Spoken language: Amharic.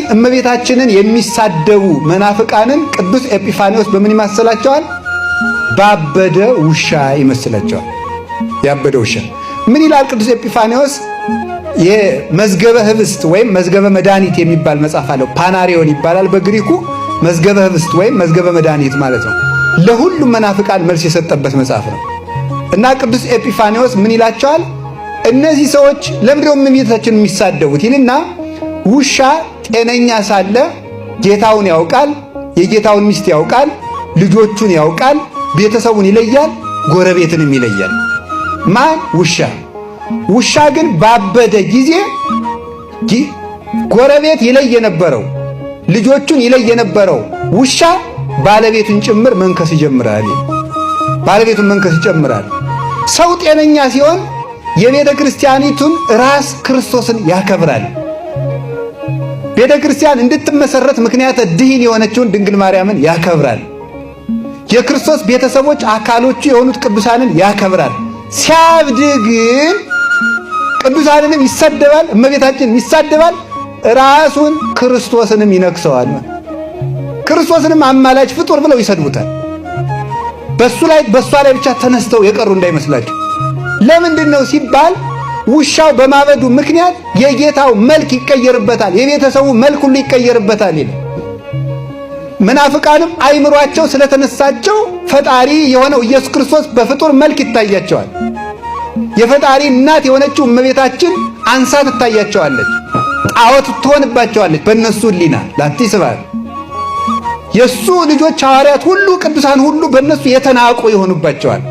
እመቤታችንን የሚሳደቡ መናፍቃንን ቅዱስ ኤጲፋኒዎስ በምን ይመስላቸዋል? ባበደ ውሻ ይመስላቸዋል። ያበደ ውሻ ምን ይላል ቅዱስ ኤጲፋኒዎስ? የመዝገበ ህብስት ወይም መዝገበ መድኃኒት የሚባል መጽሐፍ አለው። ፓናሪዮን ይባላል በግሪኩ። መዝገበ ህብስት ወይም መዝገበ መድኃኒት ማለት ነው። ለሁሉም መናፍቃን መልስ የሰጠበት መጽሐፍ ነው እና ቅዱስ ኤጲፋኒዎስ ምን ይላቸዋል? እነዚህ ሰዎች ለምንድነው እመቤታችንን የሚሳደቡት ይልና ውሻ ጤነኛ ሳለ ጌታውን ያውቃል፣ የጌታውን ሚስት ያውቃል፣ ልጆቹን ያውቃል፣ ቤተሰቡን ይለያል፣ ጎረቤትንም ይለያል። ማን? ውሻ። ውሻ ግን ባበደ ጊዜ ጎረቤት ይለይ የነበረው ልጆቹን ይለይ የነበረው ውሻ ባለቤቱን ጭምር መንከስ ይጀምራል። ባለቤቱን መንከስ ይጀምራል። ሰው ጤነኛ ሲሆን የቤተ ክርስቲያኒቱን ራስ ክርስቶስን ያከብራል። ቤተ ክርስቲያን እንድትመሰረት ምክንያት ድህን የሆነችውን ድንግል ማርያምን ያከብራል። የክርስቶስ ቤተሰቦች አካሎቹ የሆኑት ቅዱሳንን ያከብራል። ሲያብድ ግን ቅዱሳንንም ይሳደባል፣ እመቤታችንን ይሳደባል፣ ራሱን ክርስቶስንም ይነክሰዋል። ክርስቶስንም አማላጅ ፍጡር ብለው ይሰድቡታል። በሷ ላይ ብቻ ተነስተው የቀሩ እንዳይመስላቸው። ለምንድን ነው ሲባል ውሻው በማበዱ ምክንያት የጌታው መልክ ይቀየርበታል፣ የቤተሰቡ መልክ ሁሉ ይቀየርበታል ይላል። መናፍቃንም አይምሯቸው ስለተነሳቸው ፈጣሪ የሆነው ኢየሱስ ክርስቶስ በፍጡር መልክ ይታያቸዋል። የፈጣሪ እናት የሆነችው እመቤታችን አንሳ ትታያቸዋለች፣ ጣዖት ትሆንባቸዋለች። በእነሱ ሕሊና ላንቲ ስብሐት የሱ ልጆች ሐዋርያት ሁሉ ቅዱሳን ሁሉ በእነሱ የተናቁ ይሆኑባቸዋል።